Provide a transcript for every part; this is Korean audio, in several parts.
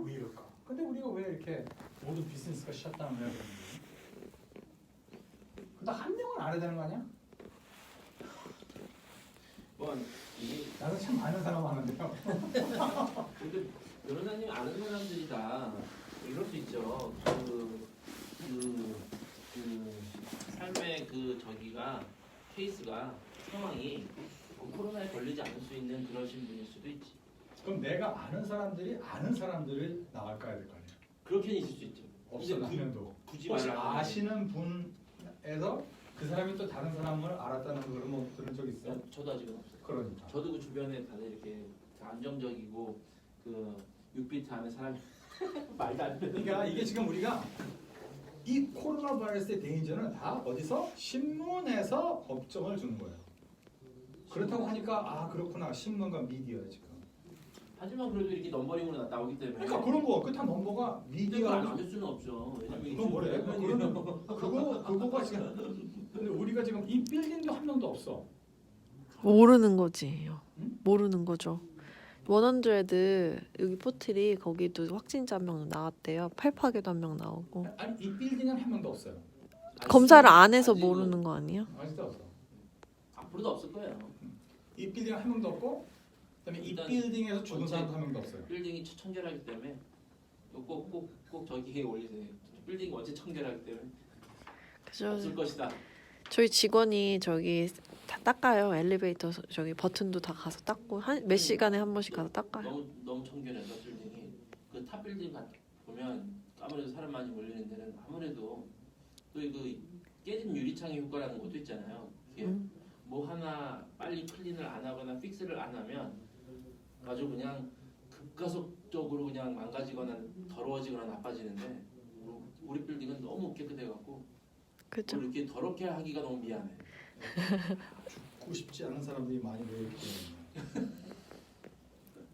왜 이럴까? 근데 우리가 왜 이렇게 모든 비즈니스가 셧다운을 해야 되는지. 근데 한 명은 알아야 되는 거 아니야? 뭐 이게 나는 참 많은 사람 아는데요. 근데 변호사님 아는 사람들이 다 이럴 수 있죠. 그 삶의 그 저기가 케이스가 상황이 코로나에 걸리지 않을 수 있는 그러신 분일 수도 있지. 그럼 내가 아는 사람들이 아는 사람들을 나갈까 해야 될 거 아니야? 그렇게는 있을 수 있죠. 없어 근데 한 명도. 굳이 혹시 말하면 아시는 분에서 그 사람이 또 다른 사람을 알았다는 걸 뭐 들은 적 있어요? 저도 아직은 없어요. 그러니까. 저도 그 주변에 다들 이렇게 안정적이고 그 6비트 안에 사람이 말도 안 되는. 그러니까 이게 지금 우리가 이 코로나 바이러스의 데인저는 다 어디서? 신문에서 법정을 주는 거예요. 그렇다고 하니까 아 그렇구나 신문과 미디어에 지금. 하지만 그래도 이렇게 넘버링으로 나오기 때문에. 그러니까 그런 거 끝한 넘버가 미디어가 미디어하고 안 줄 수는 없죠. 왜냐면 그건 뭐래? 그거가 지금 근데 우리가 지금 이 빌딩도 한 명도 없어. 모르는 거지. 응? 모르는 거죠. 100 여기 포트리 거기도 확진자 한 명 나왔대요. 팔파게도 한 명 나오고. 아니 이 빌딩은 한 명도 없어요. 검사를 안 해서 아직은- 모르는 거 아니야? 아직도 없어. 앞으로도 없을 거예요. 이 빌딩 한 명도 없고 그다음에 이 일단 빌딩에서 죽은 전체- 사람도 한 명도 없어요. 빌딩이 청결하기 때문에 꼭 저기에 올리세요. 빌딩이 원체 청결하기 때문에 그죠. 없을 것이다. 저희 직원이 저기 다 닦아요. 엘리베이터 저기 버튼도 다 가서 닦고 몇 시간에 한 번씩 가서 닦아요. 너무 청결해서 빌딩이 그 탑 빌딩 보면 아무래도 사람 많이 몰리는 데는 아무래도 또 그 깨진 유리창의 효과라는 것도 있잖아요. 이게 뭐 하나 빨리 클린을 안 하거나 픽스를 안 하면 아주 그냥 급가속적으로 그냥 망가지거나 더러워지거나 나빠지는데 우리 빌딩은 너무 깨끗해갖고 그죠. 이렇게 더럽게 하기가 너무 미안해. 죽고 싶지 않은 사람들이 많이 모여있기 때문에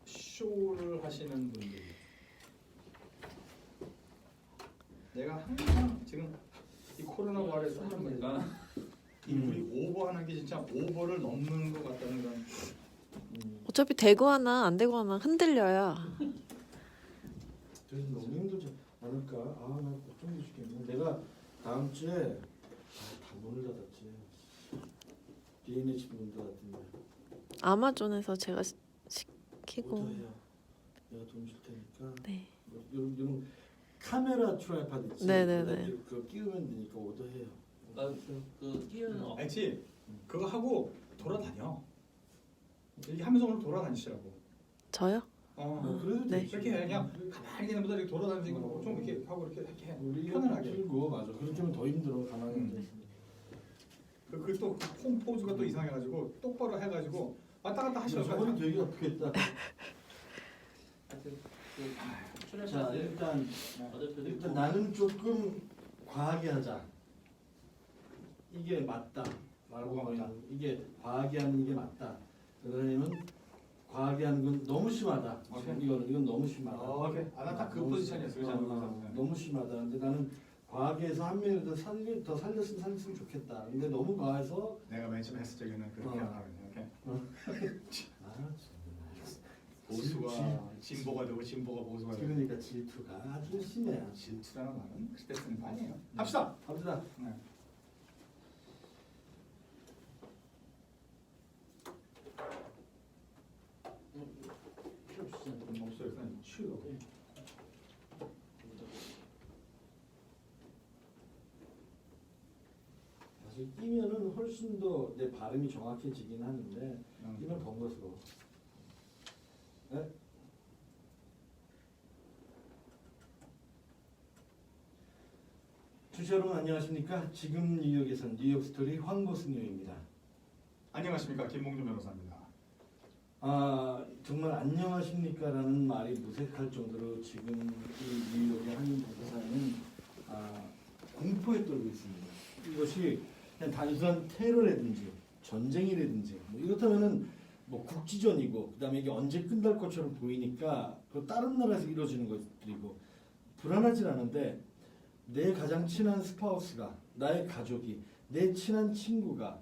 쇼를 하시는 분들이 내가 항상 지금 이 코로나 바이러스 하면서 우리 오버하는 게 진짜 오버를 넘는 것 같다는 그런 어차피 되고 하나 안 되고 하나 흔들려야. 그래서 너무 힘들지 않을까? 나 걱정돼 죽겠네. 내가 다음 주에 다 문을 닫았지. D&H 문을 닫았던데. 아마존에서 제가 시키고. 오더해요. 내가 돈 줄 테니까. 네. 이런 카메라 트라이팟 있지. 네네네. 그거 끼우면 되니까 오더해요. 그 끼우는 알지? 그거 하고 돌아다녀. 이렇게 하면서 오늘 돌아다니시라고. 저요? 그래도 네. 되지. 이렇게 해. 그냥 가만히 있는 보다 이렇게 돌아다니는 거좀 이렇게 하고 이렇게 해. 우리가 편안하게. 힘들고 맞아. 그렇게 하면 더 힘들어. 가만히 앉아 있으면. 그또폼 포즈가 또 이상해가지고 똑바로 해가지고 왔다 갔다 하시라고. 저번에 되게 아프겠다. 하여튼 그 자 출연자들 일단 나는 조금 과하게 하자. 이게 맞다. 뭐가 맞다? 이게 과하게 하는 게 맞다. 왜냐면 과하게 하는 건 너무 심하다. 오케이. 이건 너무 심하다. 오케이. 나딱 그 너무 포지션이었어요. 너무 심하다. 근데 나는 과하게 해서 한 명을 더 살렸으면 좋겠다. 근데 너무 과해서 내가 맨 처음 했을 적에는 그렇게 안 하거든요. 이렇게 보수가 진보가 되고 진보가 보수가 되고. 그러니까 질투가 아주 심해요. 질투라는 말은 그때 쓰는 거 아니에요. 합시다. 갑시다. 네. 필요 없으시잖아요. 목소리가 치우고. 사실 끼면은 훨씬 더 내 발음이 정확해지긴 하는데 끼면 번거스러워. 네? 주시 여러분 안녕하십니까? 지금 뉴욕에선 뉴욕 스토리 황보승효입니다. 안녕하십니까 김봉준 변호사입니다. 정말 안녕하십니까라는 말이 무색할 정도로 지금 이 뉴욕의 한 부사는 공포에 떨고 있습니다. 이것이 그냥 단순한 테러라든지 전쟁이라든지 이렇다면은 국지전이고 그다음에 이게 언제 끝날 것처럼 보이니까 그 다른 나라에서 이루어지는 것들이고 불안하진 않은데 내 가장 친한 스파우스가 나의 가족이 내 친한 친구가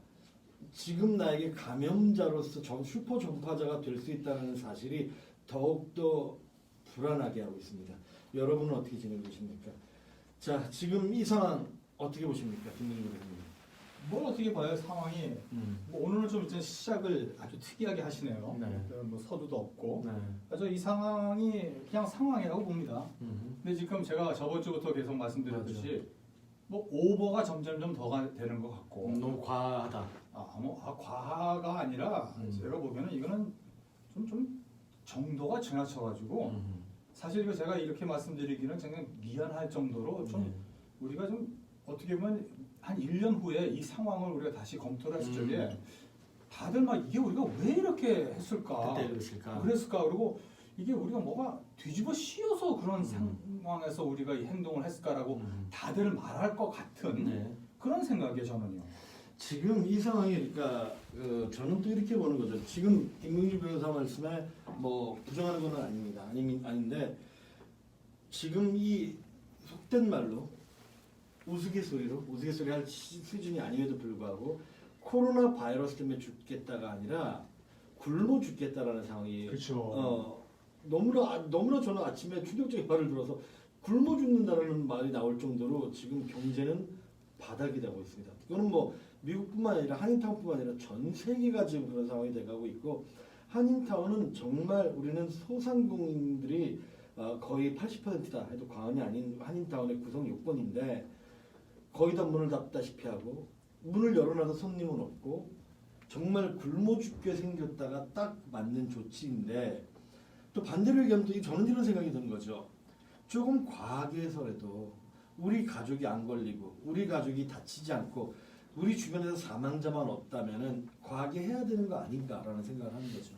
지금 나에게 감염자로서 슈퍼 전파자가 될 수 있다는 사실이 더욱더 불안하게 하고 있습니다. 여러분은 어떻게 지내고 계십니까? 자, 지금 이 상황 어떻게 보십니까, 김민주 교수님? 뭘 어떻게 봐요 상황이? 뭐 오늘은 좀 이제 시작을 아주 특이하게 하시네요. 네. 뭐 서두도 없고. 네. 그래서 이 상황이 그냥 상황이라고 봅니다. 근데 지금 제가 저번 주부터 계속 말씀드렸듯이 뭐 오버가 점점점 더 되는 것 같고. 너무 과하다. 과하가 아니라 제가 보면은 이거는 좀 정도가 지나쳐가지고 사실 이거 제가 이렇게 말씀드리기는 정말 미안할 정도로 좀 우리가 좀 어떻게 보면 한 1년 후에 이 상황을 우리가 다시 검토를 했을 적에 다들 막 이게 우리가 왜 이렇게 했을까? 그때 그랬을까? 그랬을까? 그리고 이게 우리가 뭐가 뒤집어 씌워서 그런 상황에서 우리가 이 행동을 했을까라고 다들 말할 것 같은 네. 그런 생각이에요 저는요. 지금 이 상황이 그러니까 저는 또 이렇게 보는 거죠. 지금 김민주 변호사 말씀에 뭐 부정하는 건 아닙니다. 아닌데 지금 이 속된 말로 우스갯소리 할 수준이 아님에도 불구하고 코로나 바이러스 때문에 죽겠다가 아니라 굶어 죽겠다라는 상황이 그렇죠. 너무나 저는 아침에 충격적인 말을 들어서 굶어 죽는다라는 말이 나올 정도로 지금 경제는 바닥이 되고 있습니다. 이거는 뭐 미국뿐만 아니라 한인타운뿐만 아니라 전 세계가 지금 그런 상황이 돼가고 있고 한인타운은 정말 우리는 소상공인들이 거의 80%다 해도 과언이 아닌 한인타운의 구성 요건인데 거의 다 문을 닫다시피 하고 문을 열어놔도 손님은 없고 정말 굶어 죽게 생겼다가 딱 맞는 조치인데 또 반대로 얘기하면 또 저는 이런 생각이 드는 거죠. 조금 과하게 해서라도 우리 가족이 안 걸리고 우리 가족이 다치지 않고 우리 주변에서 사망자만 없다면은 과하게 해야 되는 거 아닌가라는 생각을 하는 거죠.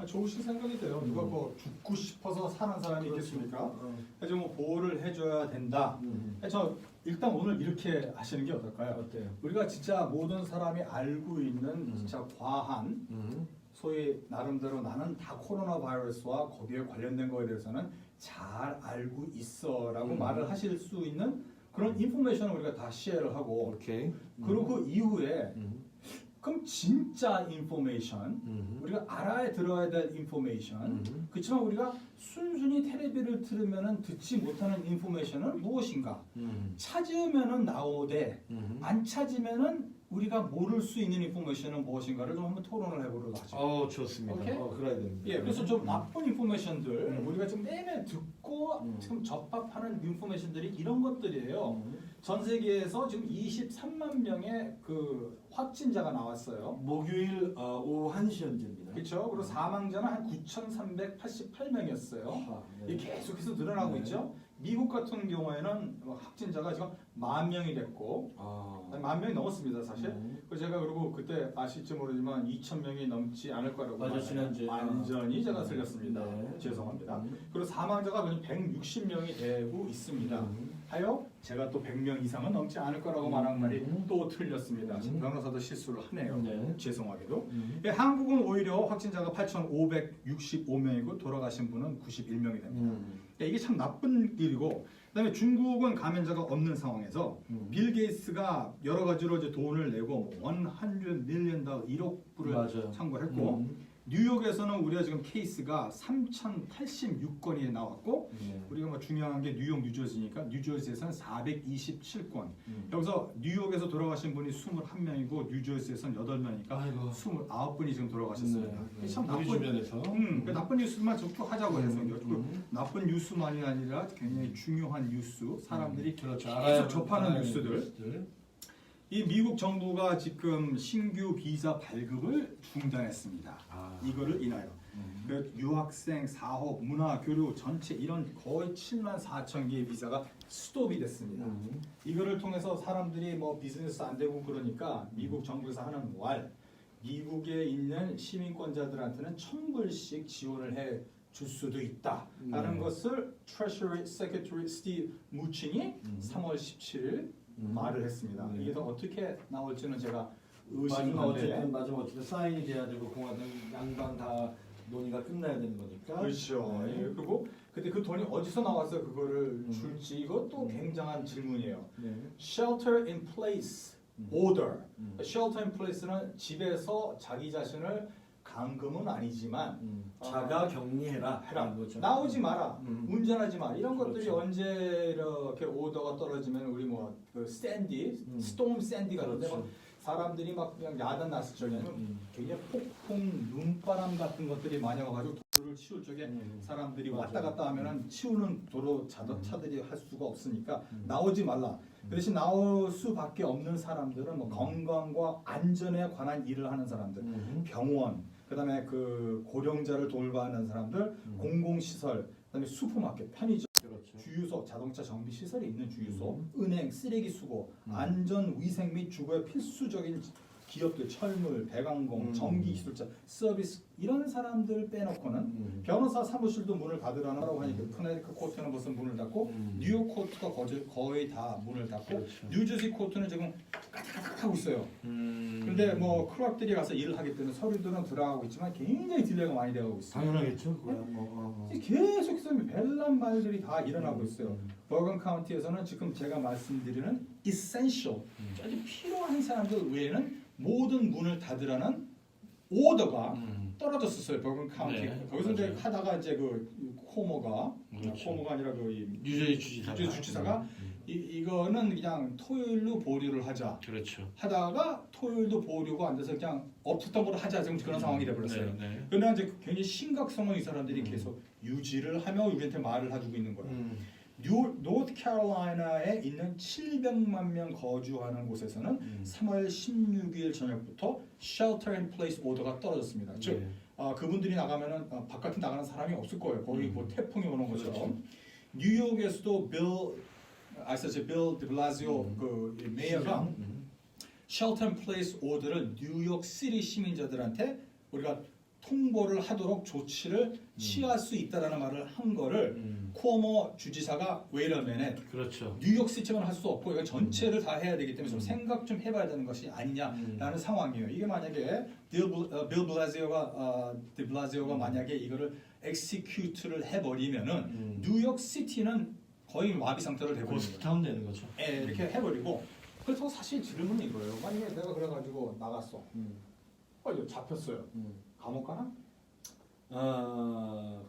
좋으신 생각이 돼요. 누가 뭐 죽고 싶어서 사는 사람이 있겠습니까? 그래서 뭐 보호를 해줘야 된다. 그래서 일단 오늘 이렇게 하시는 게 어떨까요? 어때요? 우리가 진짜 모든 사람이 알고 있는 진짜 과한 소위 나름대로 나는 다 코로나 바이러스와 거기에 관련된 거에 대해서는 잘 알고 있어라고 말을 하실 수 있는 그런 인포메이션을 우리가 다 시ェ어를 하고 오케이. 그리고 그 이후에 그럼 진짜 인포메이션 우리가 알아야 들어야 될 인포메이션 그렇지만 우리가 순순히 텔레비를 틀으면은 듣지 못하는 인포메이션은 무엇인가 찾으면은 나오되 안 찾으면은 우리가 모를 수 있는 인포메이션은 무엇인가를 좀 한번 토론을 해보도록 하죠. 좋습니다. 오케이? 그래야 됩니다. 예, 그래서 좀 나쁜 인포메이션들 우리가 지금 매일 듣고 지금 접합하는 인포메이션들이 이런 것들이에요. 전 세계에서 지금 23만 명의 그 확진자가 나왔어요. 목요일 오후 1시 현재입니다. 그렇죠. 그리고 사망자는 한 9,388명이었어요. 네. 이게 계속해서 늘어나고 네. 있죠. 미국 같은 경우에는 확진자가 지금 10,000명이 됐고 10,000명이 넘었습니다 사실. 그래서 제가 그리고 그때 아실지 모르지만 2,000명이 넘지 않을 거라고 맞아, 지난주에. 완전히 제가 틀렸습니다. 네. 죄송합니다. 그리고 사망자가 160명이 되고 있습니다. 하여 제가 또 100명 이상은 넘지 않을 거라고 말한 말이 또 틀렸습니다. 지금 변호사도 실수를 하네요. 네. 죄송하게도. 예, 한국은 오히려 확진자가 8,565명이고 돌아가신 분은 91명이 됩니다. 이게 참 나쁜 일이고 그다음에 중국은 감염자가 없는 상황에서 빌 게이츠가 여러 가지로 이제 돈을 내고 뭐 $100 million 1억 불을 맞아요. 창구했고 뉴욕에서는 우리가 지금 케이스가 3,086건이 나왔고 우리가 뭐 중요한 게 뉴욕, 뉴저지니까 뉴저지에서는 427건. 여기서 뉴욕에서 돌아가신 분이 21명이고 뉴저지에서는 8명이니까 아이고. 29분이 지금 돌아가셨습니다. 네. 참 우리 주변에서. 그 나쁜 뉴스만 쭉 하자고 해서 나쁜 뉴스만이 아니라 굉장히 중요한 뉴스, 사람들이 그렇죠. 계속 접하는 뉴스들. 이 미국 정부가 지금 신규 비자 발급을 중단했습니다. 이거를 인하여 그 유학생, 사업, 문화, 교류 전체 이런 거의 74,000 개의 비자가 스톱이 됐습니다. 이거를 통해서 사람들이 뭐 비즈니스 안 되고 그러니까 미국 정부에서 하는 미국에 있는 시민권자들한테는 $1,000불씩 지원을 해 줄 수도 있다라는 것을 Treasury Secretary Steve Mnuchin이 3월 17일 말을 했습니다. 이게 더 어떻게 나올지는 제가 의심하는데 마지막 어쨌든 사인이 돼야 되고 공화당 양당 다 논의가 끝나야 되는 거니까. 그렇죠. 네. 예, 그리고 근데 그 돈이 어디서 나와서 그거를 줄지 이것도 굉장한 질문이에요. Shelter in place order. Shelter in place는 집에서 자기 자신을 감금은 아니지만 자가 격리해라. 해라. 거죠. 나오지 마라, 운전하지 마 이런 그렇죠. 것들이 언제 이렇게 오더가 떨어지면 우리 뭐그 샌디, 스톰 샌디 같은데 그렇죠. 막 사람들이 막 그냥 야단 났을 적에는 굉장히 폭풍, 눈바람 같은 것들이 많이 와가지고 도로를 치울 적에 사람들이 왔다 갔다 하면은 치우는 도로 자동차들이 할 수가 없으니까 나오지 말라. 그 대신 나올 수밖에 없는 사람들은 뭐 건강과 안전에 관한 일을 하는 사람들, 병원, 그다음에 그 고령자를 돌봐하는 사람들, 공공시설, 그다음에 슈퍼마켓, 편의점, 그렇죠. 주유소, 자동차 정비 시설이 있는 주유소, 은행, 쓰레기 수거, 안전, 위생 및 주거에 필수적인 기업들, 철물, 배관공, 전기 기술자, 서비스 이런 사람들 빼놓고는 변호사 사무실도 문을 닫으라고 하니까 커네티컷 코트는 벌써 문을 닫고 뉴욕 코트가 거의 다 문을 닫고 그렇죠. 뉴저지 코트는 지금 까닥까닥 하고 있어요. 그런데 뭐 클락들이 가서 일을 하기 때문에 서류들은 들어가고 있지만 굉장히 딜레이가 많이 되고 있어요. 당연하겠죠. 그거야. 계속해서 별난 말들이 다 일어나고 있어요. 버건 카운티에서는 지금 제가 말씀드리는 essential, 아주 필요한 사람들 외에는 모든 문을 닫으라는 오더가 떨어졌었어요. 버건 카운티. 네, 거기서 이제 맞아요. 하다가 이제 그 코모가 그렇죠. 코모가 아니라 그 뉴저지 주지사가. 뉴저지 주지사가 이거는 그냥 토요일로 보류를 하자. 그렇죠. 하다가 토요일도 보류가 안 돼서 그냥 업투덤으로 하자 지금 그런 상황이 돼버렸어요. 네. 그러나 이제 굉장히 심각성을 이 사람들이 계속 유지를 하며 우리한테 말을 해주고 있는 거예요. 노스캐롤라이나에 있는 700만 명 거주하는 곳에서는 3월 16일 저녁부터 shelter in place 오더가 떨어졌습니다. 즉 그분들이 나가면은 바깥에 나가는 사람이 없을 거예요. 거의 뭐 태풍이 오는 것처럼. 뉴욕에서도 빌 드블라지오 그 메이어가 shelter in place 오더를 뉴욕 시리 시민자들한테 우리가 통보를 하도록 조치를 취할 수 있다라는 말을 한 거를 쿠오모 주지사가 wait a minute, 그렇죠. 뉴욕 시티만 할 수 없고 이거 전체를 다 해야 되기 때문에 좀 생각 좀 해봐야 되는 것이 아니냐라는 상황이에요. 이게 만약에 빌 블라지오가 만약에 이거를 execute를 해버리면은 뉴욕 시티는 거의 마비 상태로 되버리는 거예요. 고스타운 되는 거죠. 예, 이렇게 해버리고 그래서 사실 질문은 이거예요. 만약에 내가 그래가지고 나갔어. 이거 잡혔어요. 감옥 가나?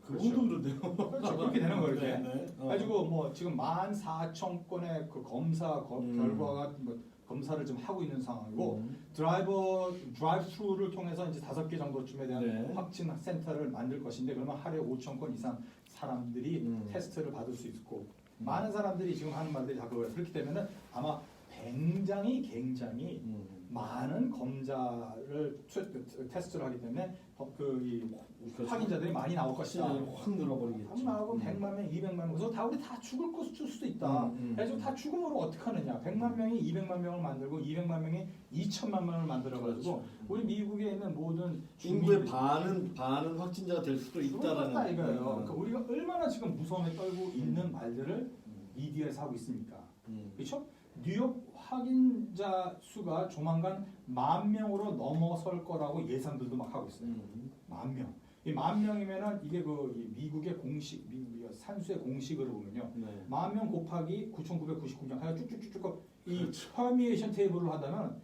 그분도 그런데요. 그렇죠. 그렇게 되는 거예요. 이렇게. 네. 가지고 뭐 지금 14,000건의 그 검사 결과가 뭐 검사를 좀 하고 있는 상황이고 드라이브-스루를 통해서 이제 5개 정도쯤에 대한 네. 확진 센터를 만들 것인데 그러면 하루에 5,000건 이상 사람들이 테스트를 받을 수 있고 많은 사람들이 지금 하는 말들이 다 그거예요. 그렇게 되면은 아마 굉장히 많은 검사를 테스트를 하기 때문에 확인자들이 많이 나올 것이다. 확 늘어버리겠죠. 한 나오고 100만 명, 200만 명, 그래서 다 우리 다 죽을 수도 있다. 그래서 다 죽음으로 어떻게 하느냐? 100만 명이 200만 명을 만들고 200만 명이 2천만 명을 만들어가지고 그렇죠. 우리 미국에 있는 모든 인구의 반은 확진자가 될 수도 있다라는 이거예요. 그러니까 우리가 얼마나 지금 무서움에 떨고 있는 말들을 미디어에서 하고 있습니까? 그렇죠? 뉴욕 확인자 수가 조만간 10,000명으로 넘어설 거라고 예상들도 막 하고 있어요. 10,000명. 이 10,000명이면은 이게 그 미국의 공식, 산수의 공식으로 보면요. 10,000명 곱하기 9,999명 하여 쭉쭉쭉쭉 이 퍼미에이션 테이블을 하다면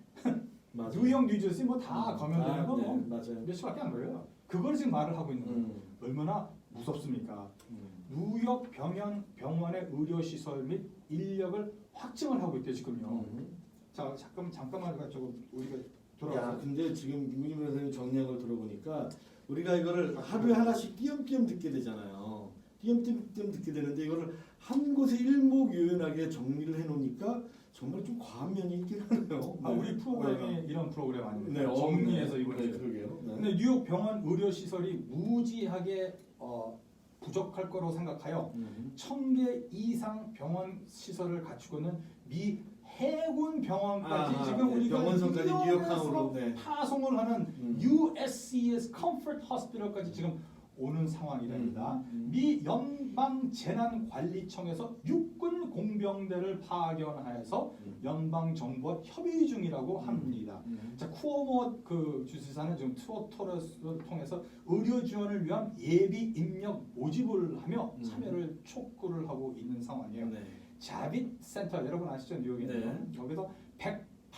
뉴욕, 뉴저지 뭐 다 거면되는 거 뭐 맞아요. 몇십밖에 안 걸려요. 그걸 지금 말을 하고 있는 거예요. 얼마나 무섭습니까? 뉴욕 병원의 의료 시설 및 인력을 확증을 하고 있대요 지금요. 자 잠깐만 저거 우리가 돌아가서. 근데 지금 김근희 변호사님 정리한 걸 들어보니까 우리가 이거를 하루에 하나씩 띄엄띄엄 듣게 되잖아요. 띄엄띄엄 듣게 되는데 이거를 한 곳에 일목요연하게 정리를 해놓으니까 정말 좀 과한 면이 있긴 하네요. 우리 프로그램이 이런 프로그램 아닙니까? 네, 정리해서 이번에. 그러게요. 네. 근데 뉴욕 병원 의료 시설이 무지하게 부족할 거라고 생각하여 1,000개 이상 병원 시설을 갖추고 있는 미 해군 병원까지 지금 우리가 병원선까지 뉴욕으로 뉴욕항으로 파송을 하는 USCS Comfort Hospital까지 지금 오는 상황이랍니다. 미 연방재난관리청에서 육군 공병대를 파견하여서 연방 정부와 협의 중이라고 합니다. 자, 쿠오모 그 주지사는 지금 투어를 통해서 의료 지원을 위한 예비 인력 모집을 하며 참여를 촉구를 하고 있는 상황이에요. 자빗 센터 여러분 아시죠? 뉴욕에 있는 여기서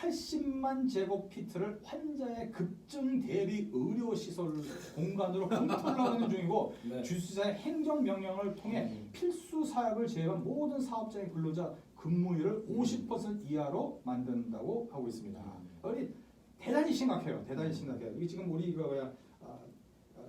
80만 제곱피트를 환자의 급증 대비 의료시설 공간으로 검토하고 있는 중이고 네. 주지사의 행정명령을 통해 필수 사역을 제외한 모든 사업자의 근로자 근무율을 50% 이하로 만든다고 하고 있습니다. 우리 대단히 심각해요. 대단히 심각해요. 이게 지금 우리 이거 뭐야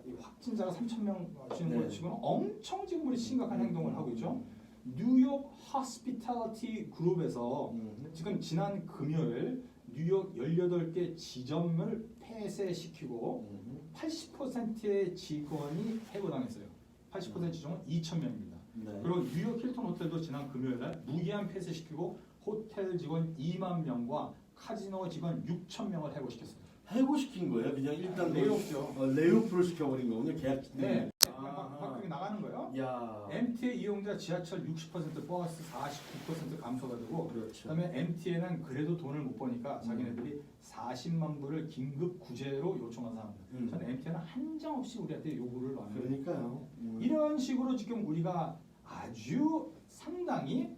이 확진자가 3,000명 지금 네. 지금 엄청 지금 우리 심각한 행동을 하고 있죠. 뉴욕 호스피탈리티 그룹에서 지금 지난 금요일 뉴욕 18개 지점을 폐쇄시키고 80%의 직원이 해고당했어요. 80% 직원은 2,000명입니다. 네. 그리고 뉴욕 힐튼 호텔도 지난 금요일 날 무기한 폐쇄시키고 호텔 직원 2만 명과 카지노 직원 6,000명을 해고시켰어요. 해고시킨 거예요? 그냥 일단 레이오프죠. 레이오프를 시켜버린 거군요. 계약. 네. 아. 막 그게 나가는 거예요. 야. MTA 이용자 지하철 60% 버스 49% 감소가 되고 그렇죠. 그다음에 MTA는 그래도 돈을 못 버니까 자기네들이 40만 불을 긴급 구제로 요청한 사람들. 저는 MTA는 한정없이 우리한테 요구를 많이 해요. 그러니까요. 이런 식으로 지금 우리가 아주 상당히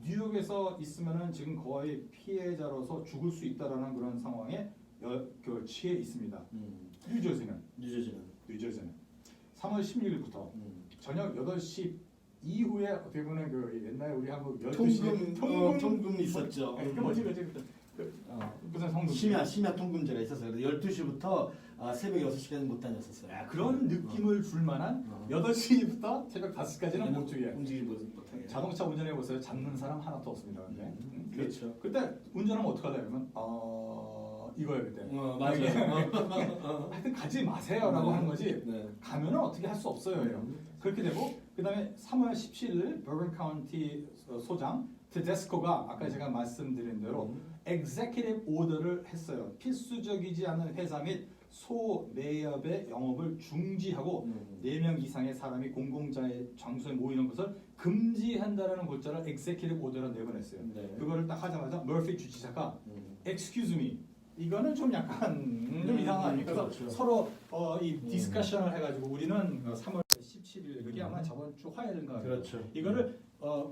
뉴욕에서 있으면은 지금 거의 피해자로서 죽을 수 있다라는 그런 상황에 처해 있습니다. 뉴저지는 3월 16일부터 저녁 8시 이후에 어떻게 보면 그 옛날에 우리 한국 12시 통금 있었죠. 그 뭐지 무슨 성금 심야 통금제가 있었어요. 그래서 12시부터 새벽 6시까지 못 다녔었어요. 그런 느낌을 줄 만한 8시부터 새벽 5시까지는 못 주게. 움직이지 못하게. 자동차 운전해 보세요. 잡는 사람 하나도 없습니다. 근데 그렇죠. 그때 운전하면 어떡하다 그러면 이거예요 그때. 맞아요. 하여튼 가지 마세요라고 하는 거지. 네. 가면은 어떻게 할 수 없어요. 그렇게 되고 그다음에 3월 17일 버건 카운티 소장 테데스코가 아까 제가 말씀드린 대로 executive order를 했어요. 필수적이지 않은 회사 및 소매업의 영업을 중지하고 4명 이상의 사람이 공공자의 장소에 모이는 것을 금지한다라는 골자를 executive order로 내보냈어요. 네. 그거를 딱 하자마자 머피 주지사가 excuse me 이거는 좀 약간 좀 이상하니까 그래서 그렇죠. 서로 이 디스커션을 해가지고 우리는 3월 17일 그게 아마 저번 주 화요일인가 그렇죠. 이거를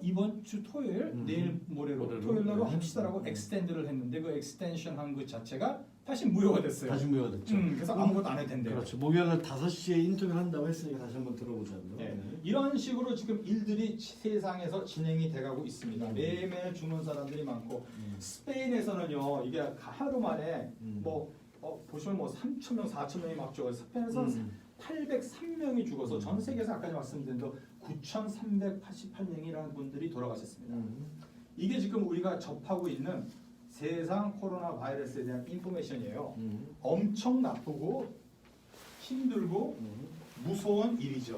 이번 주 토요일 내일 모레로 토요일로 합시다라고 엑스텐드를 했는데 그 엑스텐션 한 그 자체가 다시 무효가 됐어요. 다시 무효가 됐죠. 그래서 아무것도 안 해도 된대요. 그렇죠. 목요일 5시에 인터뷰를 한다고 했으니까 다시 한번 들어보자고요. 네. 이런 식으로 지금 일들이 세상에서 진행이 돼가고 있습니다. 매일매일 죽는 사람들이 많고 스페인에서는요 이게 하루 만에 보시면 3,000명, 4,000명이 막 죽어요. 스페인에서 803명이 죽어서 전 세계에서 아까 말씀드린 대로 9,388명이라는 분들이 돌아가셨습니다. 이게 지금 우리가 접하고 있는 세상 코로나 바이러스에 대한 인포메이션이에요. 엄청 나쁘고 힘들고 무서운 일이죠.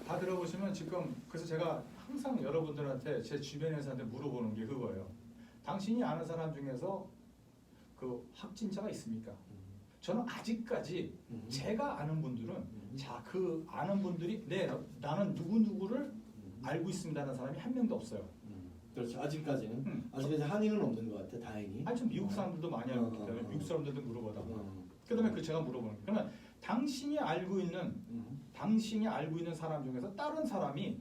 다 들어보시면 지금 그래서 제가 항상 여러분들한테 제 주변에서한테 물어보는 게 그거예요. 당신이 아는 사람 중에서 그 확진자가 있습니까? 저는 아직까지 제가 아는 분들은 그 아는 분들이 나는 누구누구를 알고 있습니다라는 사람이 한 명도 없어요. 그렇죠. 아직까지는 한의는 없는 것 같아. 다행히. 아니 좀 미국 사람들도 많이 알고 있기 때문에 미국 사람들도 물어보다. 그다음에 제가 물어보는 거. 그러면 당신이 알고 있는 사람 중에서 다른 사람이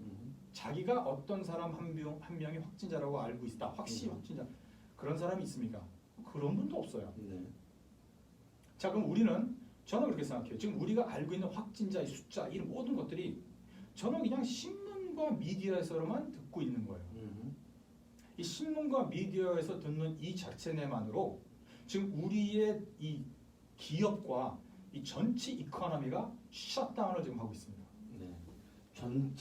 자기가 어떤 사람 한 명이 확진자라고 알고 있다. 확실히 확진자. 그런 사람이 있습니까? 그런 분도 없어요. 자 그럼 저는 그렇게 생각해요. 지금 우리가 알고 있는 확진자의 숫자 이 모든 것들이 저는 그냥 신문과 미디어에서만 듣고 있는 거예요. 이 신문과 미디어에서 듣는 이 자체만으로 지금 우리의 이 기업과 이 전체 이코노미가 셧다운을 지금 하고 있습니다. 전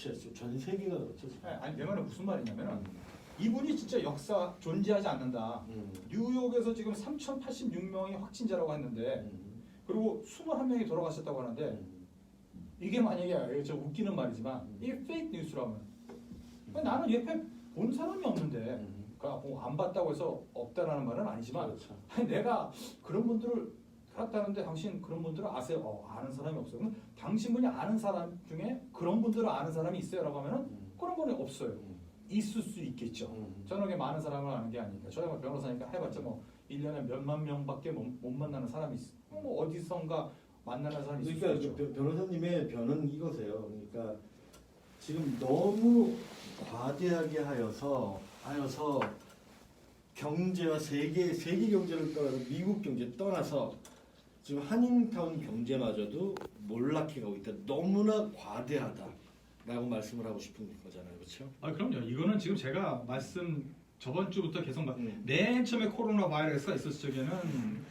세계가 그렇죠. 아니 내 말은 무슨 말이냐면은 이분이 진짜 역사 존재하지 않는다. 뉴욕에서 지금 3,086명이 확진자라고 했는데 그리고 21명이 돌아가셨다고 하는데 이게 만약에 저 웃기는 말이지만 이게 페이크 뉴스라면 나는 옆에 본 사람이 없는데 안 봤다고 해서 없다라는 말은 아니지만 그렇죠. 아니, 내가 그런 분들을 알았다는데 당신 그런 분들을 아세요? 아는 사람이 없어요. 그럼 당신분이 아는 사람 중에 그런 분들을 아는 사람이 있어요? 라고 하면은 그런 분이 없어요. 있을 수 있겠죠. 저는 그게 많은 사람을 아는 게 아니니까. 저희가 변호사니까 해봤자 1년에 몇만 명밖에 못 만나는 사람이 있어. 어디선가 만나는 사람이 있을 수 그러니까 있죠. 변호사님의 변은 이거세요. 그러니까 지금 너무 과대하게 하여서 경제와 세계 경제를 떠나서 미국 경제 떠나서 지금 한인타운 경제마저도 몰락해 가고 있다. 너무나 과대하다라고 말씀을 하고 싶은 거잖아요, 그렇죠? 아 그럼요. 이거는 지금 제가 말씀 저번 주부터 계속 음. 맨 처음에 코로나 바이러스가 있었을 적에는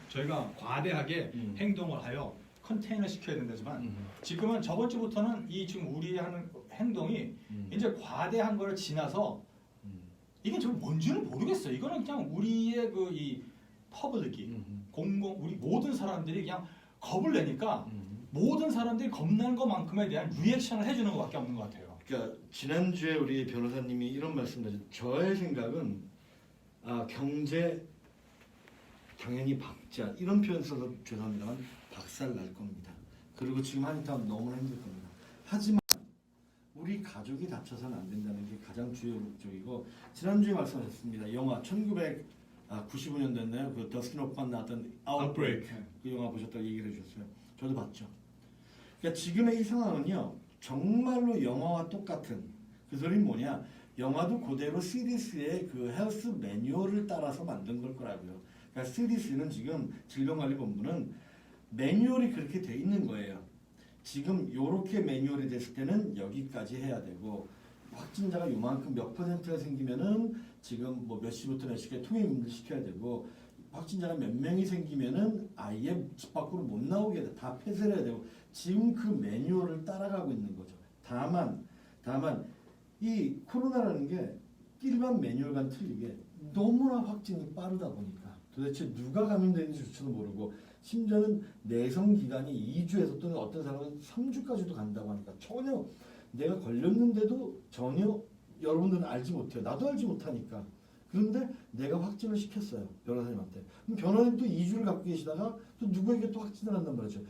저희가 과대하게 행동을 하여 컨테이너 시켜야 된다지만 지금은 저번 주부터는 이 지금 우리 하는 행동이 이제 과대한 걸 지나서 이게 지금 뭔지는 모르겠어요. 이거는 그냥 우리의 그 이 퍼블릭이 공공 우리 모든 사람들이 그냥 겁을 내니까 모든 사람들이 겁나는 것만큼에 대한 리액션을 해주는 것밖에 없는 것 같아요. 그러니까 지난주에 우리 변호사님이 이런 말씀을 저의 생각은 경제 당연히 박자 이런 표현 써서 죄송합니다만 박살 날 겁니다. 그리고 지금 한인타운 너무 힘들 겁니다. 하지만 우리 가족이 다쳐서는 안 된다는 게 가장 주요 목적이고 지난주에 말씀하셨습니다. 영화 1995년도였나요? 그 더스틴 호프만 나왔던 아웃브레이크 그 영화 보셨다고 얘기를 해주셨어요. 저도 봤죠. 그러니까 지금의 이 상황은요. 정말로 영화와 똑같은 그 소리는 뭐냐? 영화도 그대로 CDC의 그 헬스 매뉴얼을 따라서 만든 걸 거라고요. 그러니까 CDC는 지금 질병관리본부는 매뉴얼이 그렇게 돼 있는 거예요. 지금 요렇게 매뉴얼이 됐을 때는 여기까지 해야 되고 확진자가 요만큼 몇 퍼센트가 생기면은 지금 뭐 몇 시부터 몇 시까지 통행을 시켜야 되고 확진자가 몇 명이 생기면은 아예 집 밖으로 못 나오게 돼. 다 폐쇄를 해야 되고 지금 그 매뉴얼을 따라가고 있는 거죠. 다만 이 코로나라는 게 일반 매뉴얼과는 틀리게 너무나 확진이 빠르다 보니까 도대체 누가 감염되는지조차도 모르고 심지어는 내성 기간이 2주에서 또는 어떤 사람은 3주까지도 간다고 하니까 전혀 내가 걸렸는데도 전혀 여러분들은 알지 못해요. 나도 알지 못하니까. 그런데 내가 확진을 시켰어요. 변호사님한테. 그럼 변호사님 또 2주를 갖고 계시다가 또 누구에게 또 확진을 한단 말이죠.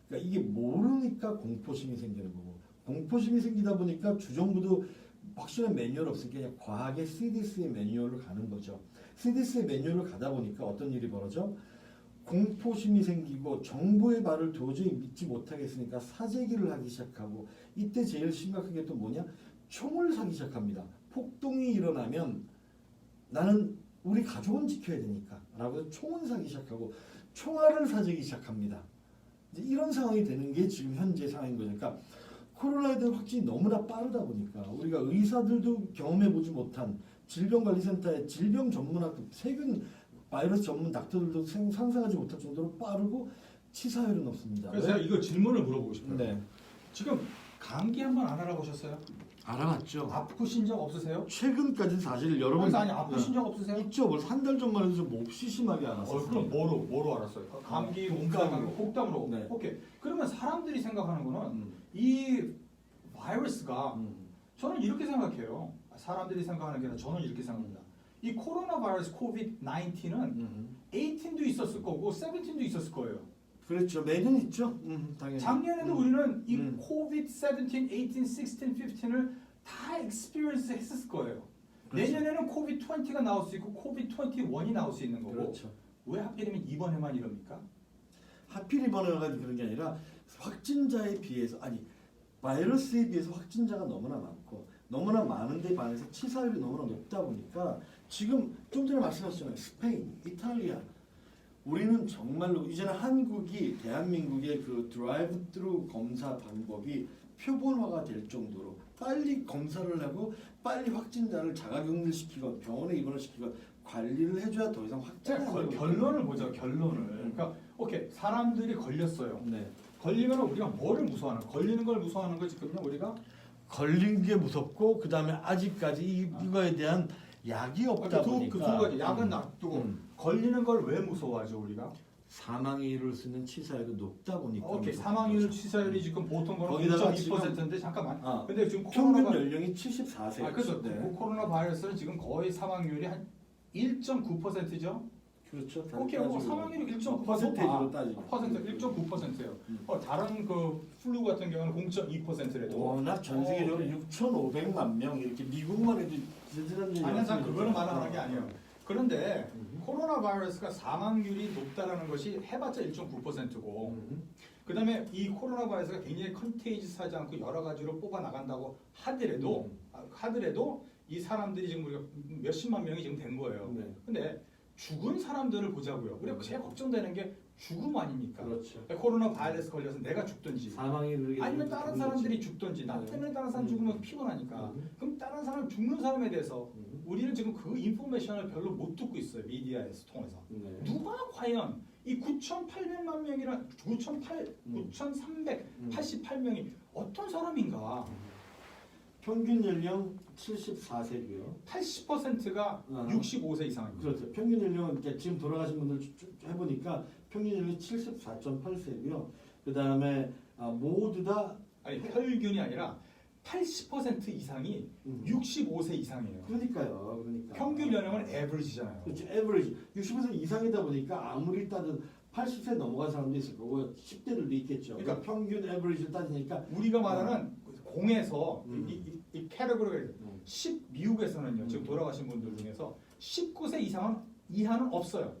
그러니까 이게 모르니까 공포심이 생기는 거고 공포심이 생기다 보니까 주정부도 확실한 매뉴얼 없으니까 그냥 과하게 CDC의 매뉴얼로 가는 거죠. CDC의 매뉴얼로 가다 보니까 어떤 일이 벌어져? 공포심이 생기고 정부의 말을 도저히 믿지 못하겠으니까 사재기를 하기 시작하고 이때 제일 심각한 게 또 뭐냐? 총을 사기 시작합니다. 폭동이 일어나면 나는 우리 가족은 지켜야 되니까 라고 해서 총을 사기 시작하고 총알을 사재기 시작합니다. 이제 이런 상황이 되는 게 지금 현재 상황인 거죠. 그러니까 코로나에 대한 확진이 너무나 빠르다 보니까 우리가 의사들도 경험해보지 못한 질병관리센터의 질병 전문학급 세균 바이러스 전문 닥터들도 상상하지 못할 정도로 빠르고 치사율은 없습니다. 그래서 제가 이거 질문을 물어보고 싶어요. 네. 지금 감기 한번 안 알아보셨어요? 알아봤죠. 아프신 적 없으세요? 최근까지는 사실 여러분 아니 아프신 적 없으세요? 있죠. 벌써 한 달 전만 해도 좀 몹시 심하게 알았어요. 그럼 뭐로 알았어요? 감기, 독감으로. 독감으로. 네. 오케이. 그러면 사람들이 생각하는 거는 이 바이러스가 저는 이렇게 생각해요. 사람들이 생각하는 게 아니라 저는 이렇게 생각합니다. 이 코로나 바이러스 코비드-19은 18도 있었을 거고 17도 있었을 거예요. 그렇죠. 매년 있죠. 당연히. 작년에도 우리는 이 코비드 17, 18, 16, 15를 다 experience 했을 거예요. 그렇죠. 내년에는 코비드 20가 나올 수 있고 코비드 21이 나올 수 있는 거고. 그렇죠. 왜 하필이면 이번에만 이럽니까? 하필 이번에 가지고 그런 게 아니라 확진자에 비해서 바이러스에 비해서 확진자가 너무나 많고 너무나 많은데 반해서 치사율이 너무나 높다 보니까 지금 좀 전에 말씀하셨잖아요. 스페인, 이탈리아 우리는 정말로 이제는 한국이 대한민국의 그 드라이브 트루 검사 방법이 표본화가 될 정도로 빨리 검사를 하고 빨리 확진자를 자가격리를 시키고 병원에 입원을 시키고 관리를 해줘야 더 이상 확진이 안 되고 결론을 보자. 결론을. 그러니까 오케이 사람들이 걸렸어요. 네. 걸리면 우리가 뭐를 무서워하는? 걸리는 걸 무서워하는 거지. 그러면 우리가 걸린 게 무섭고 그 다음에 아직까지 이거에 대한 약이 없다 보니까 두 가지 약은 놔두고 걸리는 걸 왜 무서워하죠 우리가? 사망에 이를 수 있는 치사율도 높다 보니까 오케이 사망률 치사율이 지금 보통 거는 거기다가 0.2%인데 잠깐만. 근데 지금 평균 코로나가 연령이 74세. 그래서 네. 코로나 바이러스는 지금 거의 사망률이 한 1.9%죠. 그렇죠. 오케이, 사망률이 1.9%. 퍼센테이지로 따지면. 1.9%예요. 다른 그 플루 같은 경우는 0.2%래도. 워낙 전 세계적으로 6,500만 명 이렇게 미국만 해도 아니, 난 그거는 말하는 게 아니에요. 그런데 코로나 바이러스가 사망률이 높다라는 것이 해봤자 1.9%고, 그다음에 이 코로나 바이러스가 굉장히 컨테이지하지 않고 여러 가지로 뽑아 나간다고 하더라도 이 사람들이 지금 우리가 몇십만 명이 지금 된 거예요. 네. 근데 죽은 사람들을 보자고요. 우리가 제일 걱정되는 게 죽음 아닙니까? 그렇죠. 코로나 바이러스 걸려서 내가 죽든지 사망에 이르게 아니면 되는 다른 그런 사람들이 거죠. 죽든지 나 네. 때문에 다른 사람 죽으면 피곤하니까 그럼 다른 사람 죽는 사람에 대해서 우리는 지금 그 인포메이션을 별로 못 듣고 있어요. 미디어에서 통해서. 네. 누가 과연 이 9,800만 명이란 9,388명이 어떤 사람인가? 평균 연령 74세고요. 80%가 아. 65세 이상입니다. 그렇죠. 평균 연령은 이제 지금 돌아가신 분들 해보니까 평균 연령이 74.8세고요. 그 다음에 모두 다 아니 평균이 아니라 80% 이상이 65세 이상이에요. 그러니까요. 그러니까 평균 연령은 에버리지잖아요. 그렇죠. 에버리지 60세 이상이다 보니까 아무리 따든 80세 넘어간 사람도 있을 거고 10대들도 있겠죠. 그러니까 평균 에버리지를 따지니까 우리가 말하는 공에서 이 캐러그리가 음. 미국에서는요. 지금 돌아가신 분들 중에서 19세 이하는 없어요.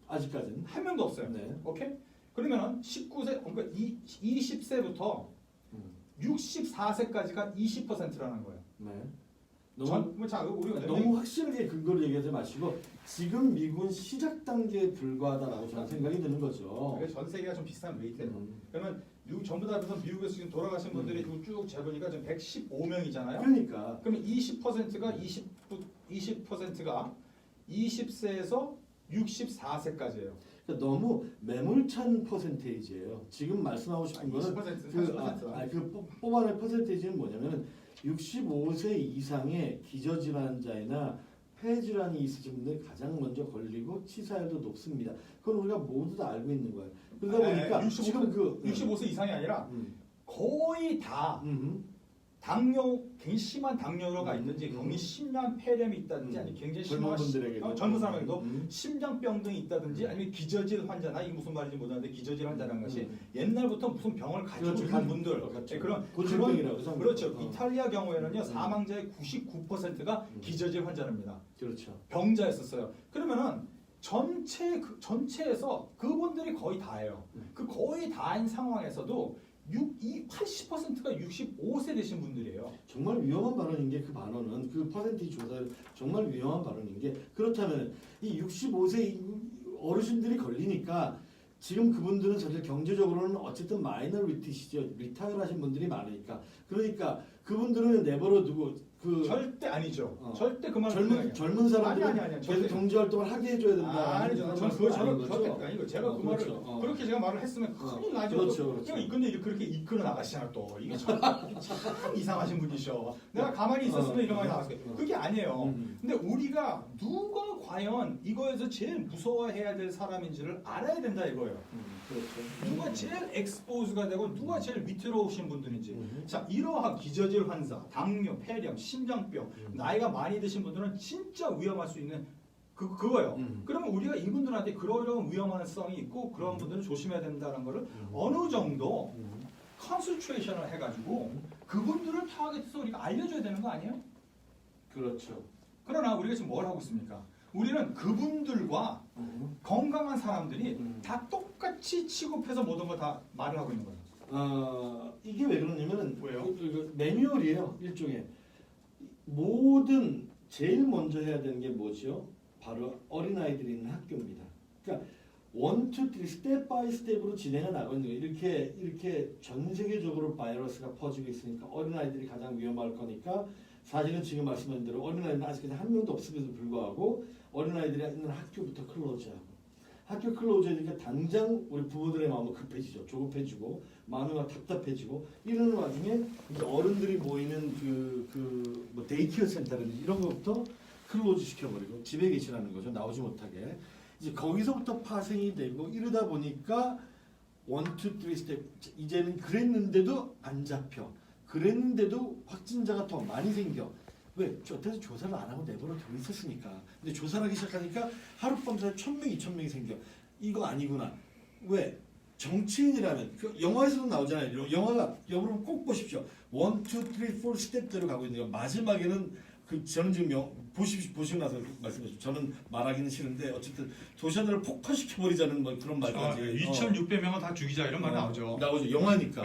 아직까지는 한 명도 없어요. 네. 오케이? 그러면은 19세 그러니까 20세부터 64세까지가 20%라는 거예요. 네. 자, 우리가 너무 확실하게 근거를 얘기하지 마시고 지금 미국은 시작 단계에 불과하다라고 저는 생각이 드는 거죠. 그게 전 세계가 좀 비슷한 레이트예요. 그러면 전부 다 해서 미국에서 지금 돌아가신 분들이 쭉 재보니까 지금 115명이잖아요. 그러니까 그러면 20%가 20%가 20세에서 64세까지예요. 그러니까 너무 매몰찬 퍼센테이지예요. 지금 말씀하고 싶은 거는 20%, 그, 30%. 그 뽑아낼 퍼센테이지는 뭐냐면은 65세 이상의 기저질환자이나 폐질환이 있으신 분들이 가장 먼저 걸리고 치사율도 높습니다. 그건 우리가 모두 다 알고 있는 거예요. 그러다 보니까 65, 지금 그 65세 이상이 아니라 음. 거의 다 굉장히 심한 당뇨가 있든지 굉장히 심한 폐렴이 있다든지 아니면 굉장히 젊은 심한 분들에게도 젊은 사람에게도 심장병 등이 있다든지 아니면 기저질 환자나 이게 무슨 말인지 모르는데 기저질 환자라는 것이 옛날부터 무슨 병을 가지고 그렇죠. 있는 분들 그렇죠. 네, 그런 고질병이라고 해서 그렇죠. 이탈리아 경우에는요 사망자의 99%가 기저질 환자랍니다. 그렇죠. 병자였었어요. 그러면은 전체에서 그분들이 거의 다예요. 그 거의 다인 상황에서도 80%가 65세 되신 분들이에요. 정말 위험한 발언인 게 그 발언은 그 퍼센티지 조사 정말 위험한 발언인 게 그렇다면 이 65세 어르신들이 걸리니까 지금 그분들은 사실 경제적으로는 어쨌든 마이너리티시죠. 리타이어 하신 분들이 많으니까 그러니까 그분들은 내버려 두고 그 절대 아니죠. 절대 그 말은 젊은 사람들은 아니, 계속 경제 활동을 하게 해줘야 된다. 아니죠. 저는 절대 아니고 제가 그 말을 그렇죠. 그렇게 제가 말을 했으면 큰일 나죠. 그렇죠. 근데 그렇게 이끌어 나가시잖아 또 이게 참 이상하신 분이셔. 내가 가만히 있었으면 이런 말이 나왔을 거예요. 그게 아니에요. 근데 우리가 누가 과연 이거에서 제일 무서워해야 될 사람인지를 알아야 된다 이거예요. 그렇죠. 누가 제일 엑스포즈가 되고 누가 제일 위태로우신 분들인지. 자, 이러한 기저질 환자, 당뇨, 폐렴, 심장병, 나이가 많이 드신 분들은 진짜 위험할 수 있는 그거예요. 그러면 우리가 이분들한테 그러려는 위험성이 있고 그런 분들은 조심해야 된다는 거를 어느 정도 컨센트레이션을 해가지고 그분들을 타겟해서 우리가 알려줘야 되는 거 아니에요? 그렇죠. 그러나 우리가 지금 뭘 하고 있습니까? 우리는 그분들과 건강한 사람들이 다 똑같이 취급해서 모든 걸 다 말을 하고 있는 거예요. 이게 왜 그러냐면은 왜요? 매뉴얼이에요. 일종의 모든 제일 먼저 해야 되는 게 뭐죠? 바로 어린아이들이 있는 학교입니다. 그러니까 1, 2, 3 스텝 바이 스텝으로 진행해 나가고 있는 거예요. 이렇게 전 세계적으로 바이러스가 퍼지고 있으니까 어린아이들이 가장 위험할 거니까 사실은 지금 말씀하신 대로 어린아이는 아직까지 한 명도 없음에도 불구하고 어린아이들이 있는 학교부터 클로즈하고 학교 클로즈하니까 당장 우리 부모들의 마음은 급해지죠. 조급해지고 마음이 막 답답해지고 이러는 와중에 이제 어른들이 모이는 뭐 데이케어 센터라든지 이런 것부터 클로즈 시켜버리고 집에 계시라는 거죠. 나오지 못하게. 이제 거기서부터 파생이 되고 이러다 보니까 1, 2, 3 스텝 이제는 그랬는데도 안 잡혀. 그랬는데도 확진자가 더 많이 생겨. 왜? 저때는 조사를 안 하고 내버려 두고 있었으니까. 근데 조사를 하기 시작하니까 하룻밤 사이에 1,000명, 2,000명이 생겨. 이거 아니구나. 왜? 정치인이라면 그 영화에서도 나오잖아요. 영화가 여러분 꼭 보십시오. 1, 2, 3, 4 스텝대로 가고 있는 거. 마지막에는 저는 지금 보시고 나서 말씀하시죠. 저는 말하기는 싫은데 어쨌든 도시하늘을 폭파시켜버리자는 뭐 그런 말까지. 2,600명은 다 죽이자 이런 말 나오죠. 나오죠. 영화니까.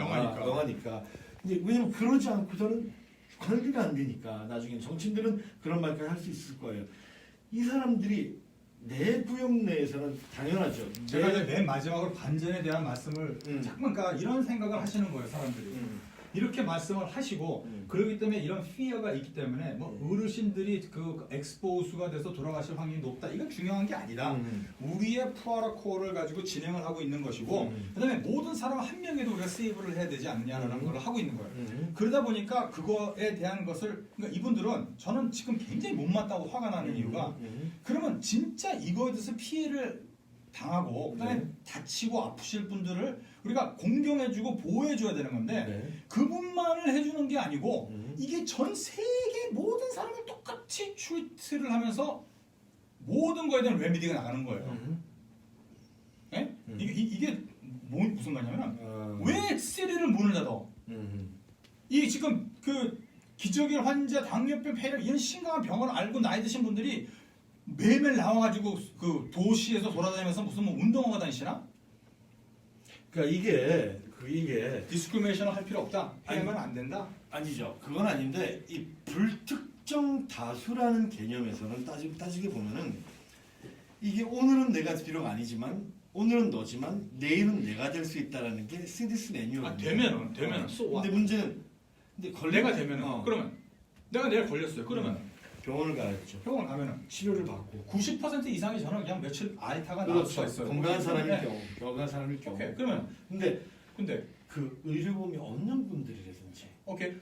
근데 왜냐면 그러지 않고서는 관리가 안 되니까 나중에 정치인들은 그런 말까지 할 수 있을 거예요. 이 사람들이 내구역 내에서는 당연하죠. 제가 이제 맨 마지막으로 반전에 대한 말씀을 잠깐 그러니까 이런 생각을 하시는 거예요, 사람들이. 이렇게 말씀을 하시고 그렇기 때문에 이런 피어가 있기 때문에 뭐 어르신들이 그 엑스포수가 돼서 돌아가실 확률이 높다. 이건 중요한 게 아니라 우리의 푸아라 코어를 가지고 진행을 하고 있는 것이고 그다음에 모든 사람 한 명에도 우리가 세이브를 해야 되지 않느냐라는 걸 하고 있는 거예요. 그러다 보니까 그거에 대한 것을 그러니까 이분들은 저는 지금 굉장히 못마땅하고 화가 나는 이유가 그러면 진짜 이거에 대해서 피해를 당하고 그다음에 다치고 아프실 분들을 우리가 공경해주고 보호해줘야 되는 건데 그분만을 해주는 게 아니고 이게 전 세계 모든 사람을 똑같이 트위트를 하면서 모든 거에 대한 레미디가 나가는 거예요. 예? 이게 무슨 말이냐면 왜 시리를 문을 닫아? 이 지금 그 기저귀 환자, 당뇨병, 폐렴 이런 심각한 병을 앓고 나이 드신 분들이 매일매일 나와가지고 그 도시에서 돌아다니면서 무슨 뭐 운동화가 다니시나? 그러니까 이게 디스크리미네이션을 할 필요 없다. 하면 안 된다. 아니죠. 그건 아닌데 이 불특정 다수라는 개념에서는 따지게 보면은 이게 오늘은 내가 비록 아니지만 오늘은 너지만 내일은 내가 될 수 있다라는 게 CDC 매뉴얼. 아, 되면은. 근데 문제는 내가 되면은 그러면 내가 내일 걸렸어요. 그러면 병원을 가야죠. 병원 가면은 치료를 받고 90% 이상이 저는 그냥 며칠 알타가 나올 수가 있어요. 건강한 사람일 네. 경우, 건강한 사람일 경우. 오케이. 그러면 근데 그 의료보험이 없는 분들이라든지. 오케이.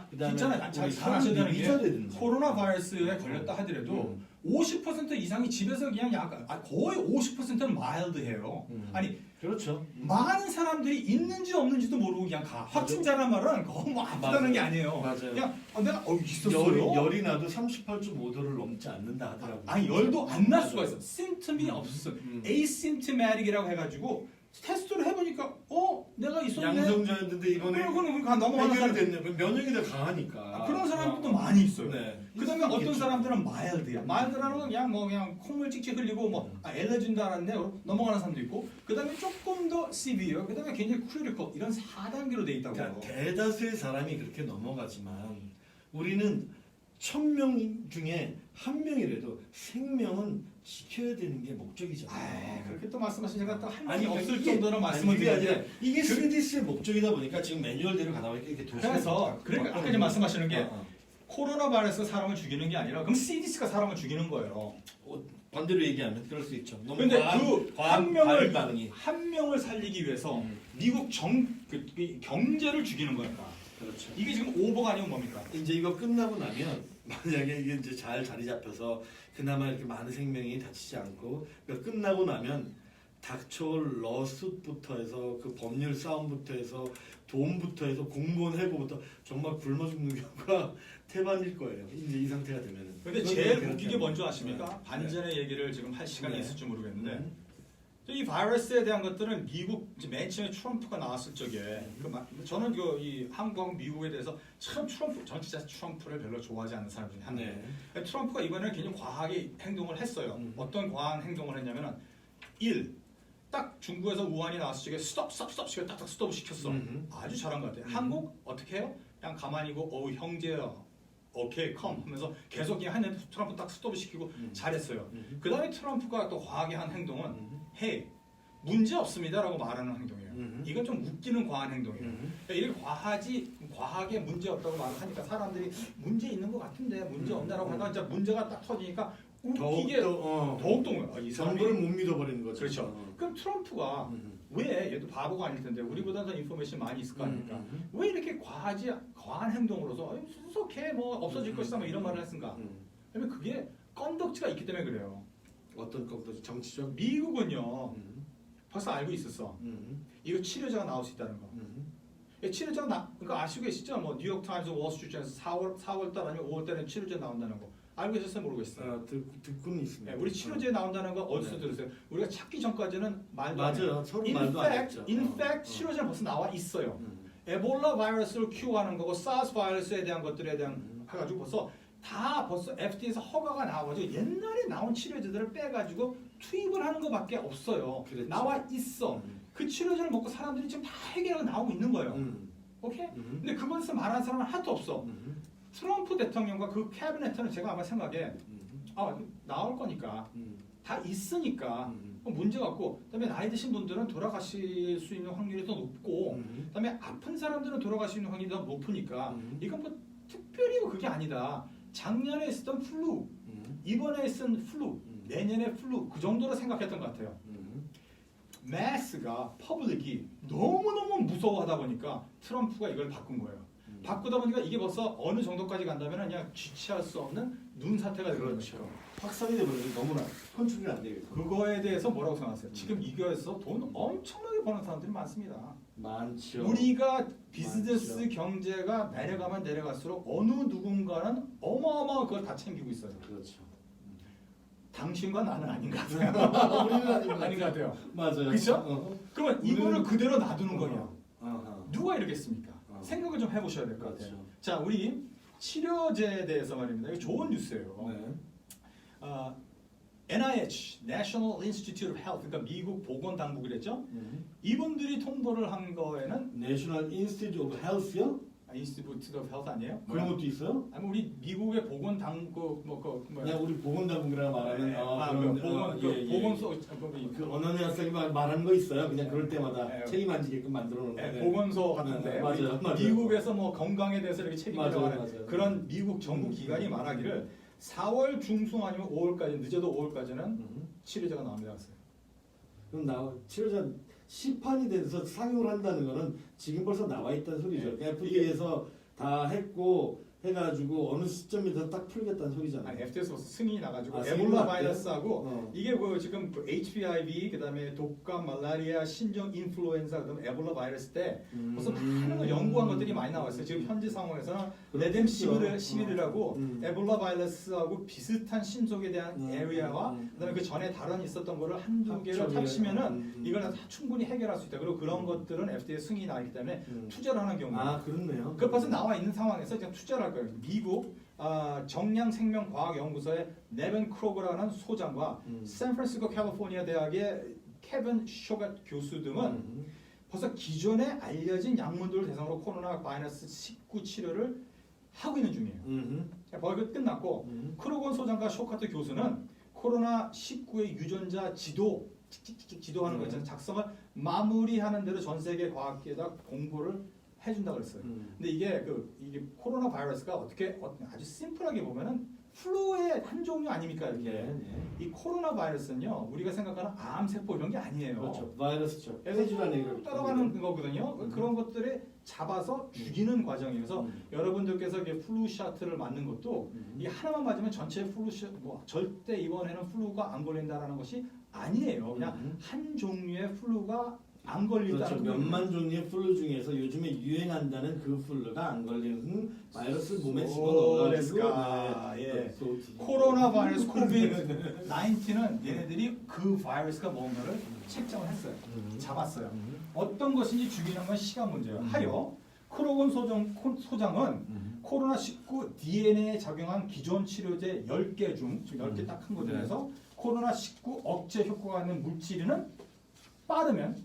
그다음에 있잖아요. 잘 우리 아셔야 되는 게 위자라든지. 코로나 바이러스에 걸렸다 하더라도 50% 이상이 집에서 그냥 약간 거의 50%는 마일드해요. 아니 그렇죠. 많은 사람들이 있는지 없는지도 모르고 그냥 가. 확진자란 말은 뭐 아프다는 게 아니에요. 맞아요. 그냥 내가 있었어요. 열이 나도 38.5도를 넘지 않는다 하더라고요. 아니 열도 안 날 수가 있어. 심틈이 없어. asymptomatic이라고 해가지고 테스트를 해보니까 내가 있었네. 양성자였는데 이번에 그럼 넘어가는 사람 됐네. 면역이 더 강하니까. 그런 사람들도 많이 있어요. 네. 그다음에 어떤 사람들은 마일드야. 마일드라는 건 그냥 콧물 찍찍 흘리고 엘레진 줄 알았는데 넘어가는 사람도 있고. 그다음에 조금 더 시비어. 그다음에 굉장히 크리티컬 이런 4단계로 돼 있다고. 그러니까 대다수의 사람이 그렇게 넘어가지만 우리는 1000명 중에 한 명이라도 생명은 지켜야 되는 게 목적이잖아요. 그렇게 또 말씀하시니까 또 한 아니, 명이 없을 이게- 정도로 말씀을 아니, 그게 아니라 드리는데 이게 CDC의 목적이다 보니까 지금 매뉴얼대로 가다 보니까 이렇게 그래서 그러니까 아까 이제 말씀하시는 게 어. 코로나 바이러스가 사람을 죽이는 게 아니라 그럼 CDC가 사람을 죽이는 거예요. 반대로 얘기하면 그럴 수 있죠. 너무 근데 과한- 그 과한 반응이. 한 명을 살리기 위해서 음. 미국 이 경제를 죽이는 거니까. 그렇죠. 이게 지금 오버가 아니면 뭡니까? 이제 이거 끝나고 나면 만약에 이게 이제 잘 자리 잡혀서 그나마 이렇게 많은 생명이 다치지 않고 그러니까 끝나고 나면 닥쳐올 러스부터 해서 그 법률 싸움부터 해서 돈부터 해서 공무원 해고부터 정말 굶어 죽는 경우가 태반일 거예요. 이제 이 상태가 되면은. 근데 제일 웃긴 게 뭔지 아십니까? 반전의 얘기를 지금 할 시간이 네. 있을지 모르겠는데 이 바이러스에 대한 것들은 미국 이제 맨 처음에 트럼프가 나왔을 적에 저는 이 한국하고 미국에 대해서 참 저는 진짜 트럼프를 별로 좋아하지 않는 사람 중에 하나예요. 트럼프가 이번에는 굉장히 과하게 행동을 했어요. 어떤 과한 행동을 했냐면은 1. 딱 중국에서 우한이 나왔을 적에 스톱 시켜 딱딱 스톱을 시켰어. 아주 잘한 것 같아요. 한국 어떻게 해요? 그냥 가만히 있고 형제야. 오케이 컴 하면서 계속 그냥 하는데 트럼프 딱 스톱을 시키고 잘했어요. 그 다음에 트럼프가 또 과하게 한 행동은 헤이 문제 없습니다라고 말하는 행동이에요. 이건 좀 웃기는 과한 행동이에요. 그러니까 이렇게 과하게 문제 없다고 말을 하니까 사람들이 문제 있는 것 같은데 문제 없나라고 하다가 이제 문제가 딱 터지니까 웃기게 더욱더 이 정보를 사람이 못 믿어버리는 거죠. 그렇죠. 그럼 트럼프가 왜 얘도 바보가 아닐 텐데 우리보다 더 인포메이션 많이 있을 거 아닙니까? 왜 이렇게 과한 행동으로서 수석해 뭐 없어질 것이다 뭐 이런 말을 했는가? 왜냐면 그게 건덕지가 있기 때문에 그래요. 어떤 것도 정치적 미국은요 벌써 알고 있었어. 이거 치료제가 나올 수 있다는 거. 치료제가 그거 아시고 계시죠? 뭐 뉴욕 타임즈, 월스트리트에서 4월 달 아니면 5월 달에 치료제 나온다는 거. 알고 계셨어요? 모르겠어요. 듣고는 있습니다. 우리 치료제 나온다는 거 어디서 들으세요? 우리가 찾기 전까지는 말도 안 해요. 맞아요. 서로 말도 안 했죠. 인팩트 치료제는 벌써 나와 있어요. 에볼라 바이러스를 큐어하는 거고 사스 바이러스에 대한 것들에 대한 해가지고 벌써 FDA에서 허가가 나와가지고 옛날에 나온 치료제들을 빼가지고 투입을 하는 것밖에 없어요. 그랬죠. 나와 있어. 그 치료제를 먹고 사람들이 지금 다 해결하고 나오고 있는 거예요. 오케이? 근데 그것에서 말하는 사람은 하나도 없어. 트럼프 대통령과 그 캐비넷은 제가 아마 생각에 나올 거니까 다 있으니까 문제가 없고, 그다음에 나이 드신 분들은 돌아가실 수 있는 확률이 더 높고, 그다음에 아픈 사람들은 돌아가실 수 있는 확률이 더 높으니까 이건 뭐 특별히 그게 아니다. 작년에 있었던 플루, 이번에 있은 플루, 내년에 플루 그 정도로 생각했던 것 같아요. 매스가 퍼블릭이 너무너무 무서워하다 보니까 트럼프가 이걸 바꾼 거예요. 바꾸다 보니까 이게 벌써 어느 정도까지 간다면 그냥 주체할 수 없는 눈사태가 되는 거죠. 확산이 되버리면 너무나 컨트롤이 안 되겠죠. 그거에 대해서 뭐라고 생각하세요? 지금 이거에서 돈 엄청나게 버는 사람들이 많습니다. 많죠. 우리가 비즈니스 많죠. 경제가 내려가면 내려갈수록 어느 누군가는 어마어마한 그걸 다 챙기고 있어요. 그렇죠. 당신과 나는 아닌 것 같아요. 우리는 아닌 것 같아요. 맞아요. 그렇죠? 그러면 이거를 그대로 놔두는 거냐? 어허. 누가 이러겠습니까? 생각을 좀 해보셔야 될 것 같아요. 그렇죠. 자, 우리 치료제에 대해서 말입니다. 이거 좋은 뉴스예요. 네. NIH, National Institute of Health, 그러니까 미국 보건당국이랬죠. 이분들이 통보를 한 거에는 National Institute of Health요? Institute of Health 아니에요? 그런 것도 있어요? 아니 우리 미국의 보건당국 그냥 우리 보건당국이라고 말하는 보건소 그 언어의 학생이 말하는 거 있어요. 그냥 그럴 때마다 네. 책임 안 지게끔 만들어 놓은 거. 보건소 같은데 네, 맞아요. 우리 맞아요. 미국에서 뭐 건강에 대해서 이렇게 책임을 맞아요, 하는 맞아요. 그런 미국 정부 기관이 말하기를 4월 중순 아니면 5월까지 늦어도 5월까지는 치료제가 나옵니다. 그럼 치료자 시판이 돼서 상용을 한다는 거는 지금 벌써 나와 있다는 소리죠. 네. FDA에서 다 했고 해가지고 어느 시점에서 딱 풀겠다는 소리잖아요. 아니, FDA에서 승인이 나가지고 아, 에볼라 승인이 바이러스하고 이게 그 지금 그 HPIV 그다음에 독감, 말라리아, 신종 인플루엔자 그다음에 에볼라 바이러스 때 벌써 많은 걸 연구한 것들이 많이 나왔어요. 지금 현재 상황에서는 레뎀 11이라고 에볼라 바이러스하고 비슷한 신속에 대한 에리아와 그다음에 그 전에 다른 있었던 거를 한두 개를 합치면은 이걸 다 충분히 해결할 수 있다. 그리고 그런 것들은 FDA 승인이 나기 때문에 투자를 하는 경우가 아 그렇네요. 그 벌써 나와 있는 상황에서 그냥 투자를 할 거예요. 미국 정량생명과학연구소의 네벤 크로거라는 소장과 샌프란시스코 캘리포니아 대학의 케빈 쇼갓 교수 등은 벌써 기존에 알려진 약물들을 대상으로 코로나 바이러스 19 치료를 하고 있는 중이에요. 벌써 끝났고 크로건 소장과 쇼카트 교수는 코로나 19의 유전자 지도하는 거 있잖아요. 작성을 마무리하는 대로 전 세계 과학계에다 공고를 해준다고 그랬어요. 근데 이게 코로나 바이러스가 어떻게 아주 심플하게 보면은 플루의 한 종류 아닙니까 이렇게. 이 코로나 바이러스는요 우리가 생각하는 암 세포 이런 게 아니에요. 그렇죠. 바이러스죠. 그래서 따라가는 거거든요. 그런 것들을 잡아서 죽이는 과정이어서 여러분들께서 이게 플루 샷을 맞는 것도 이 하나만 맞으면 전체 플루 샷, 뭐 절대 이번에는 플루가 안 걸린다라는 것이 아니에요. 그냥 한 종류의 플루가 안 걸린다는 그렇죠. 몇만 종류의 플루 중에서 요즘에 유행한다는 그 플루가 안 걸리는 바이러스를 몸에 집어넣어가지고 코로나 바이러스 코비드 19은 얘네들이 그 바이러스가 뭔가를 책정을 했어요. 잡았어요. 어떤 것인지 죽이는 건 시간 문제예요. 하여 크로건 소장은 코로나19 DNA에 작용한 기존 치료제 10개 중 10개 딱 한 거 중에서 코로나19 억제 효과가 있는 물질은 빠르면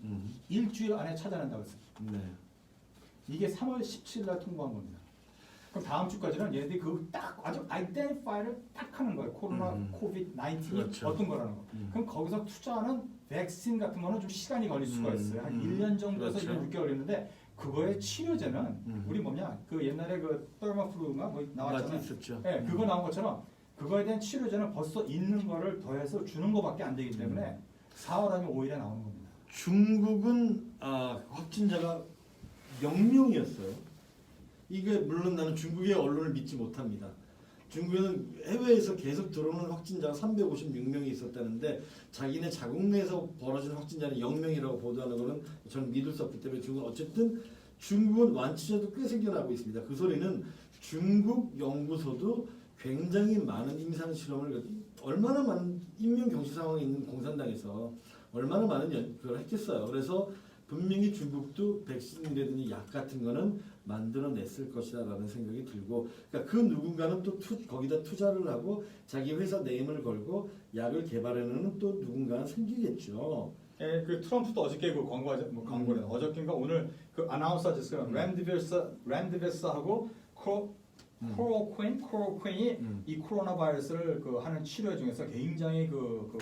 일주일 안에 찾아낸다고 했어요. 이게 3월 17일 날 통보한 겁니다. 그럼 다음 주까지는 얘네들이 그 딱 아주 아이덴티파이를 딱 하는 거예요. 코로나 코비드 19이 그렇죠. 어떤 거라는 거. 그럼 거기서 투자하는 백신 같은 거는 좀 시간이 걸릴 수가 있어요. 한 1년 정도에서 그렇죠. 6개월 걸리는데 그거의 치료제는 우리 뭐냐 그 옛날에 그 더마플루가 뭐 나왔잖아요. 있었죠. 네, 그거 나온 것처럼 그거에 대한 치료제는 벌써 있는 거를 더해서 주는 거밖에 안 되기 때문에 4월 아니면 5일에 나오는 겁니다. 중국은 확진자가 0명이었어요. 이게 물론 나는 중국의 언론을 믿지 못합니다. 중국은 해외에서 계속 들어오는 확진자가 356명이 있었다는데 자기네 자국 내에서 벌어진 확진자는 0명이라고 보도하는 것은 저는 믿을 수 없기 때문에 중국은 완치자도 꽤 생겨나고 있습니다. 그 소리는 중국 연구소도 굉장히 많은 임상 실험을 얼마나 많은 인명 경시 상황에 있는 공산당에서 얼마나 많은 연구를 했겠어요. 그래서 분명히 중국도 백신이라든지 약 같은 거는 만들어냈을 것이다라는 생각이 들고, 그러니까 그 누군가는 또 거기다 투자를 하고 자기 회사 네임을 걸고 약을 개발하는 또 누군가는 생기겠죠. 예, 그 트럼프도 어저께 그 광고를 어저께인가 오늘 그 아나운서 하셨어요. 램드베스하고 코로퀸이 이 코로나 바이러스를 그 하는 치료 중에서 굉장히 그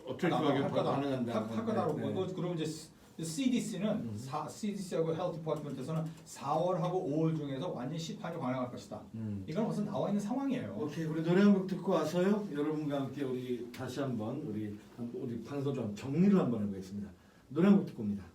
어떻게 가능한다. 할 거다라고. 그럼 이제 CDC는 CDC하고 Health Department에서는 4월하고 5월 중에서 완전 시판이 관행할 것이다. 이건 벌써 나와 있는 상황이에요. 오케이, 우리 노래 한 곡 듣고 와서요. 여러분과 함께 우리 다시 한번 우리 방송 좀 정리를 한번 해보겠습니다. 노래 한 곡 듣고 옵니다.